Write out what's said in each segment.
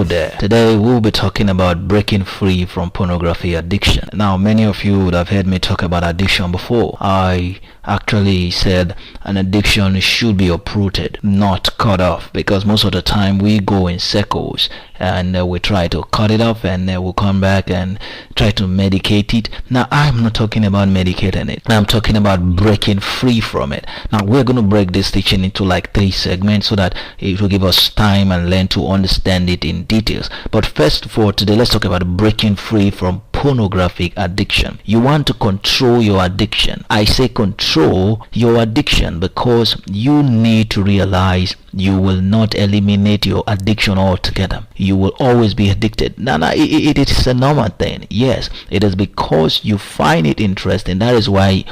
there. Today we'll be talking about breaking free from pornography addiction. Now, many of you would have heard me talk about addiction before. I actually said an addiction should be uprooted, not cut off, because most of the time we go in circles and we try to cut it off and we'll come back and try to medicate it. Now, I'm not talking about medicating it. I'm talking about breaking free from it. Now, we're going to break this teaching into like 3 segments so that it will give us time and learn to understand it in details. But first, for today, let's talk about breaking free from pornographic addiction. You want to control your addiction. I say control your addiction because you need to realize you will not eliminate your addiction altogether. You will always be addicted. Now, it is a normal thing. Yes, it is because you find it interesting. That is why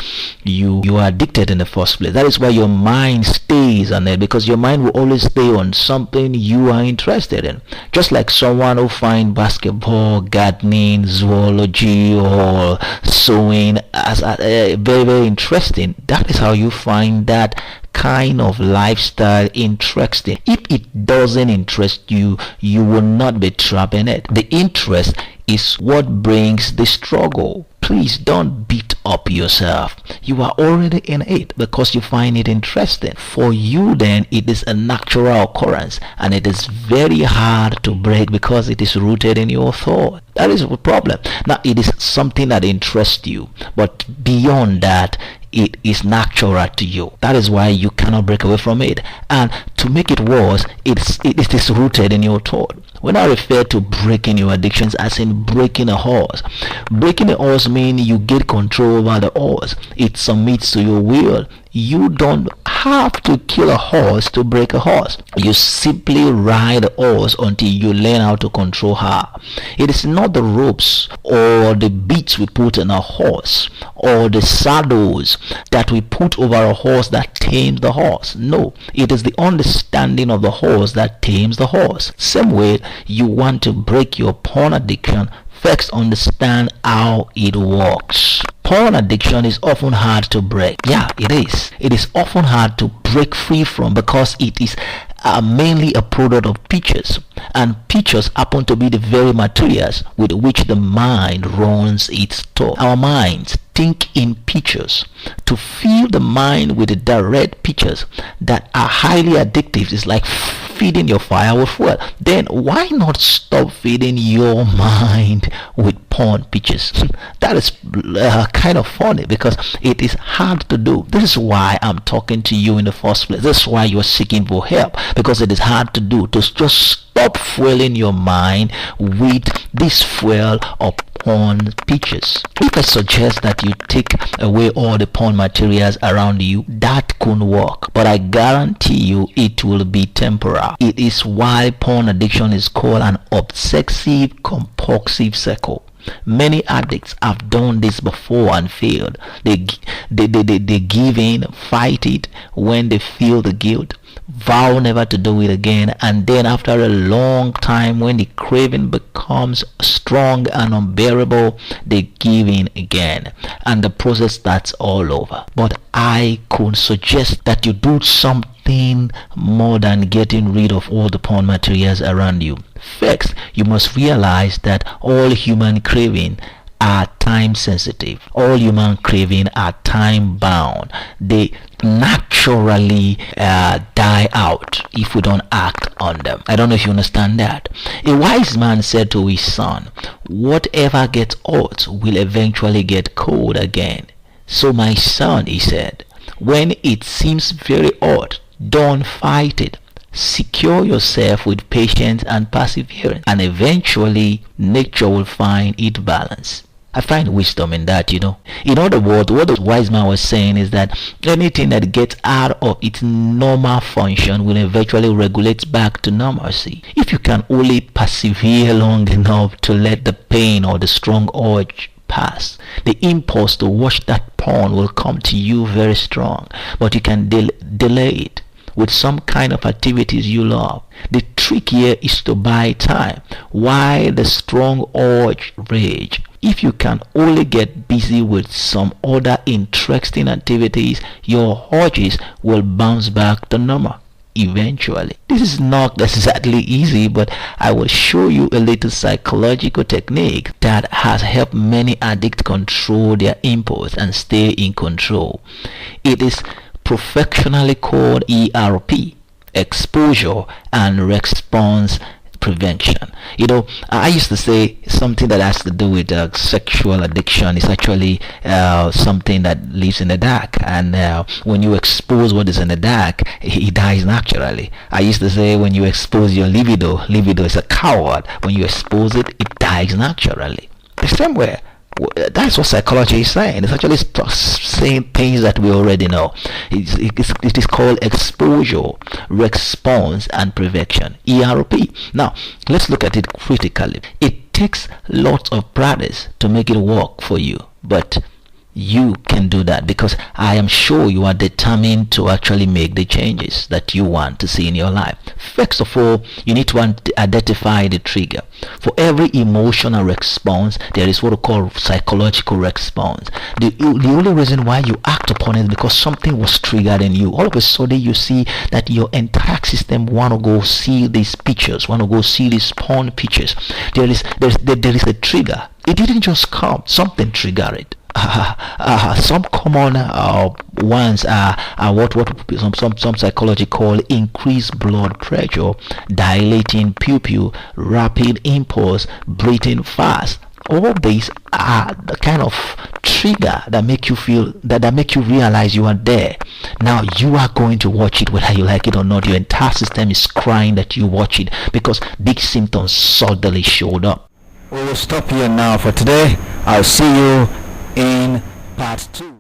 you are addicted in the first place. That is why your mind stays on it, because your mind will always stay on something you are interested in. Just like someone who finds basketball, gardening, zoology, or sewing as very, very interesting. That is how you find that kind of lifestyle interesting. If it doesn't interest you, you will not be trapped in it. The interest is what brings the struggle. Please don't beat up yourself. You are already in it because you find it interesting. For you, then, it is a natural occurrence and it is very hard to break because it is rooted in your thought. That is the problem. Now, it is something that interests you, but beyond that, it is natural to you. That is why you cannot break away from it. And to make it worse, it is rooted in your thought. When I refer to breaking your addictions as in breaking a horse, breaking a horse means you get control over the horse. It submits to your will. You don't have to kill a horse to break a horse. You simply ride a horse until you learn how to control her. It is not the ropes or the bits we put on a horse or the saddles that we put over a horse that tames the horse. No, it is the understanding of the horse that tames the horse. Same way, you want to break your porn addiction, first understand how it works. Porn addiction is often hard to break. Yeah, it is. It is often hard to break free from because it is mainly a product of pictures, and pictures happen to be the very materials with which the mind runs its thought. Our minds think in pictures. To fill the mind with the direct pictures that are highly addictive is like feeding your fire with fuel. Then why not stop feeding your mind with porn pictures? That is kind of funny because it is hard to do. This is why I'm talking to you in the first place. This is why you're seeking for help, because it is hard to do, to just stop fueling your mind with this fuel of porn pictures. If I suggest that you take away all the porn materials around you, that could work, but I guarantee you it will be temporal. It is why porn addiction is called an obsessive compulsive cycle. Many addicts have done this before and failed. They give in, fight it when they feel the guilt, vow never to do it again, and then after a long time, when the craving becomes strong and unbearable, they give in again, and the process starts all over. But I could suggest that you do something more than getting rid of all the porn materials around you. First, you must realize that all human craving are time sensitive. All human craving are time bound. They naturally die out if we don't act on them. I don't know if you understand that. A wise man said to his son, "Whatever gets hot will eventually get cold again. So my son," he said, "when it seems very hot, don't fight it. Secure yourself with patience and perseverance, and eventually nature will find its balance." I find wisdom in that, you know. In other words, what the wise man was saying is that anything that gets out of its normal function will eventually regulate back to normalcy. If you can only persevere long enough to let the pain or the strong urge pass, the impulse to watch that porn will come to you very strong, but you can delay it with some kind of activities you love. The trick here is to buy time while the strong urge rage. If you can only get busy with some other interesting activities, your urges will bounce back to normal. eventually. This is not exactly easy, but I will show you a little psychological technique that has helped many addicts control their impulse and stay in control. It is professionally called ERP, exposure and response prevention. I used to say something that has to do with sexual addiction is actually something that lives in the dark, and when you expose what is in the dark, it dies naturally. I used to say when you expose your libido is a coward. When you expose it, it dies naturally. The same way, that's what psychology is saying. It's actually saying things that we already know. It is called exposure, response, and prevention, ERP. Now, let's look at it critically. It takes lots of practice to make it work for you, but you can do that because I am sure you are determined to actually make the changes that you want to see in your life. First of all, you need to identify the trigger. For every emotional response, there is what we call psychological response. The only reason why you act upon it is because something was triggered in you. All of a sudden, you see that your entire system want to go see these pictures, want to go see these porn pictures. There is a trigger. It didn't just come. Something triggered it. Some common ones are what some psychology call increased blood pressure, dilating pupil, rapid impulse, breathing fast. All these are the kind of trigger that make you feel that make you realize you are there. Now you are going to watch it whether you like it or not. Your entire system is crying that you watch it because these symptoms suddenly showed up. We will stop here now for today. I'll see you in part 2.